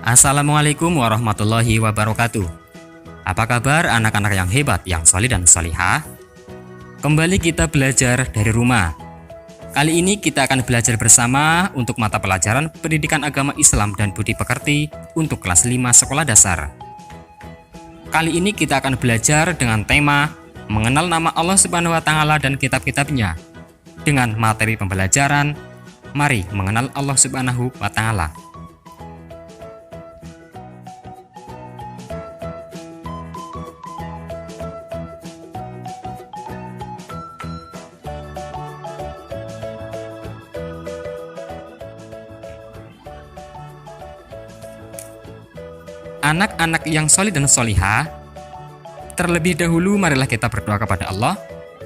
Assalamualaikum warahmatullahi wabarakatuh. Apa kabar anak-anak yang hebat, yang solih dan solihah? Kembali kita belajar dari rumah. Kali ini kita akan belajar bersama untuk mata pelajaran Pendidikan Agama Islam dan Budi Pekerti untuk kelas 5 sekolah dasar. Kali ini kita akan belajar dengan tema mengenal nama Allah Subhanahu wa Ta'ala dan kitab-kitabnya. Dengan materi pembelajaran, mari mengenal Allah Subhanahu wa Ta'ala. Anak-anak yang solih dan solihah, terlebih dahulu marilah kita berdoa kepada Allah.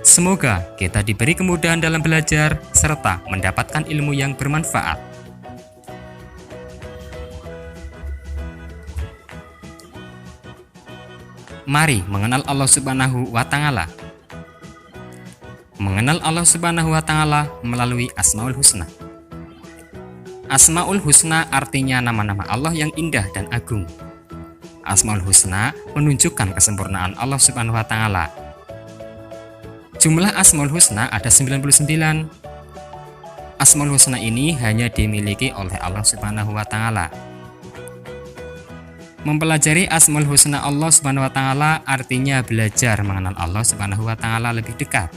Semoga kita diberi kemudahan dalam belajar serta mendapatkan ilmu yang bermanfaat. Mari mengenal Allah Subhanahu wa Ta'ala. Mengenal Allah Subhanahu wa Ta'ala melalui Asmaul Husna. Asmaul Husna artinya nama-nama Allah yang indah dan agung. Asmaul Husna menunjukkan kesempurnaan Allah Subhanahu wa Ta'ala. Jumlah Asmaul Husna ada 99. Asmaul Husna ini hanya dimiliki oleh Allah Subhanahu wa Ta'ala. Mempelajari Asmaul Husna Allah Subhanahu wa Ta'ala artinya belajar mengenal Allah Subhanahu wa Ta'ala lebih dekat.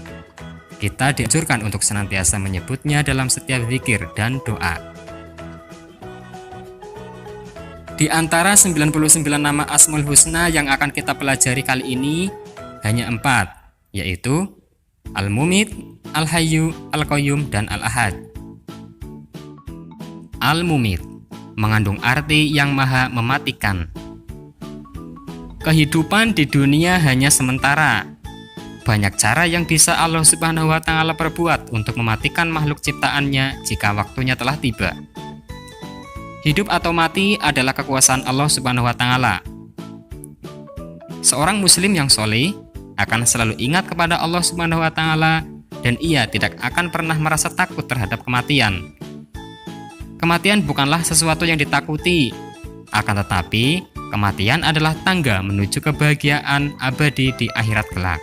Kita dianjurkan untuk senantiasa menyebutnya dalam setiap zikir dan doa. Di antara 99 nama Asmaul Husna yang akan kita pelajari kali ini hanya 4, yaitu Al-Mumit, Al-Hayyu, Al-Qayyum, dan Al-Ahad. Al-Mumit mengandung arti yang maha mematikan. Kehidupan di dunia hanya sementara. Banyak cara yang bisa Allah Subhanahu wa Ta'ala perbuat untuk mematikan makhluk ciptaannya jika waktunya telah tiba. Hidup atau mati adalah kekuasaan Allah Subhanahu wa Ta'ala. Seorang muslim yang soleh akan selalu ingat kepada Allah Subhanahu wa Ta'ala dan ia tidak akan pernah merasa takut terhadap kematian. Kematian bukanlah sesuatu yang ditakuti, akan tetapi kematian adalah tangga menuju kebahagiaan abadi di akhirat kelak.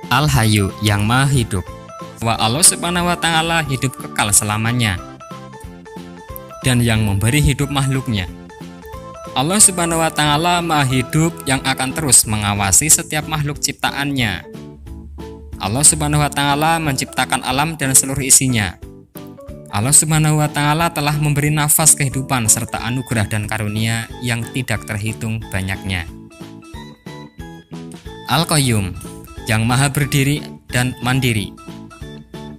Al-Hayyu yang maha hidup. Wa Allah Subhanahu wa Ta'ala hidup kekal selamanya dan yang memberi hidup makhluknya. Allah Subhanahu wa Ta'ala maha hidup yang akan terus mengawasi setiap makhluk ciptaannya. Allah Subhanahu wa Ta'ala menciptakan alam dan seluruh isinya. Allah Subhanahu wa Ta'ala telah memberi nafas kehidupan serta anugerah dan karunia yang tidak terhitung banyaknya. Al-Qayyum yang maha berdiri dan mandiri.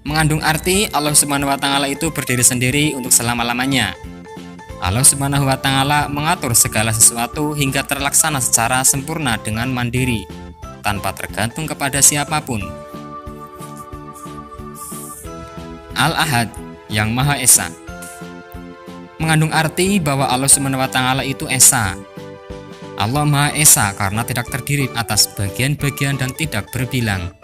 Mengandung arti Allah Subhanahu wa Ta'ala itu berdiri sendiri untuk selama-lamanya. Allah Subhanahu wa Ta'ala mengatur segala sesuatu hingga terlaksana secara sempurna dengan mandiri, tanpa tergantung kepada siapapun. Al-Ahad yang Maha Esa. Mengandung arti bahwa Allah Subhanahu wa Ta'ala itu Esa. Allah Maha Esa karena tidak terdiri atas bagian-bagian dan tidak berbilang.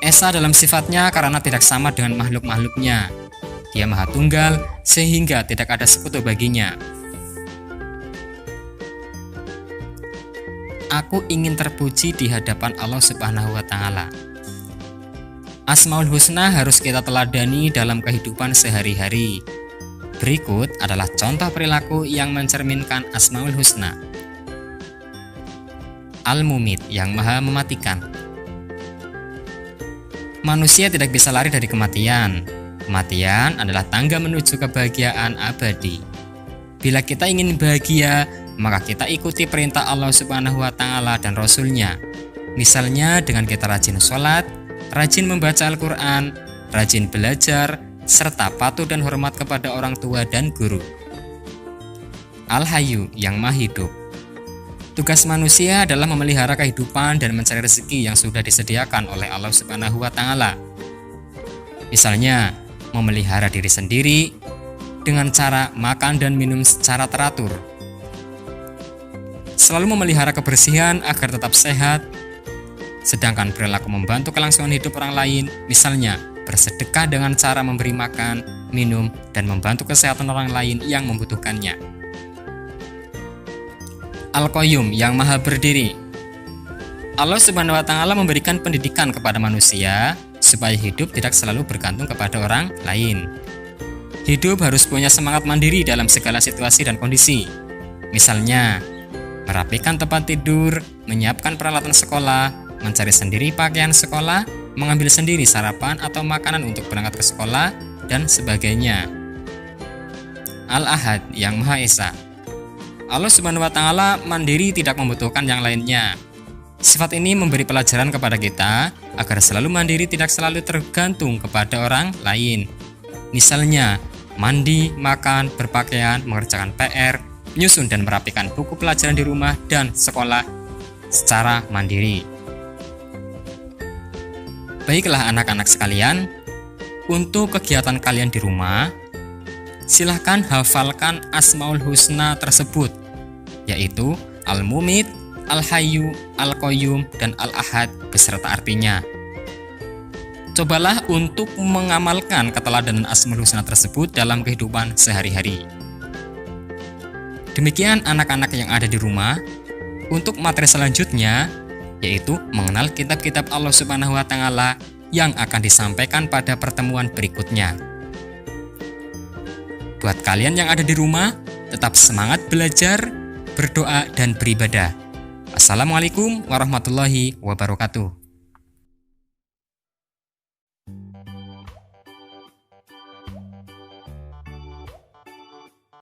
Esa dalam sifatnya karena tidak sama dengan makhluk-makhluknya. Dia maha tunggal sehingga tidak ada sekutu baginya. Aku ingin terpuji di hadapan Allah Subhanahu wa Ta'ala. Asmaul Husna harus kita teladani dalam kehidupan sehari-hari. Berikut adalah contoh perilaku yang mencerminkan Asmaul Husna. Al-Mumit yang maha mematikan. Manusia tidak bisa lari dari kematian. Kematian adalah tangga menuju kebahagiaan abadi. Bila kita ingin bahagia, maka kita ikuti perintah Allah Subhanahu wa Ta'ala dan Rasul-Nya. Misalnya dengan kita rajin sholat, rajin membaca Al-Quran, rajin belajar, serta patuh dan hormat kepada orang tua dan guru. Al-Hayyu yang maha hidup. Tugas manusia adalah memelihara kehidupan dan mencari rezeki yang sudah disediakan oleh Allah Subhanahu wa Ta'ala. Misalnya, memelihara diri sendiri dengan cara makan dan minum secara teratur. Selalu memelihara kebersihan agar tetap sehat, sedangkan perilaku membantu kelangsungan hidup orang lain, misalnya bersedekah dengan cara memberi makan, minum, dan membantu kesehatan orang lain yang membutuhkannya. Al-Qayyum, yang maha berdiri. Allah Subhanahu wa Ta'ala memberikan pendidikan kepada manusia supaya hidup tidak selalu bergantung kepada orang lain. Hidup harus punya semangat mandiri dalam segala situasi dan kondisi. Misalnya, merapikan tempat tidur, menyiapkan peralatan sekolah, mencari sendiri pakaian sekolah, mengambil sendiri sarapan atau makanan untuk berangkat ke sekolah, dan sebagainya. Al-Ahad, yang Maha Esa. Allah Subhanahu wa Ta'ala mandiri, tidak membutuhkan yang lainnya. Sifat ini memberi pelajaran kepada kita agar selalu mandiri, tidak selalu tergantung kepada orang lain. Misalnya, mandi, makan, berpakaian, mengerjakan PR, menyusun dan merapikan buku pelajaran di rumah dan sekolah secara mandiri. Baiklah anak-anak sekalian, untuk kegiatan kalian di rumah, silahkan hafalkan Asmaul Husna tersebut, yaitu Al-Mumit, Al-Hayyu, Al-Qayyum, dan Al-Ahad beserta artinya. Cobalah untuk mengamalkan keteladanan Asmaul Husna tersebut dalam kehidupan sehari-hari. Demikian anak-anak yang ada di rumah. Untuk materi selanjutnya, yaitu mengenal kitab-kitab Allah Subhanahu wa Ta'ala yang akan disampaikan pada pertemuan berikutnya. Buat kalian yang ada di rumah, tetap semangat belajar, berdoa, dan beribadah. Assalamualaikum warahmatullahi wabarakatuh.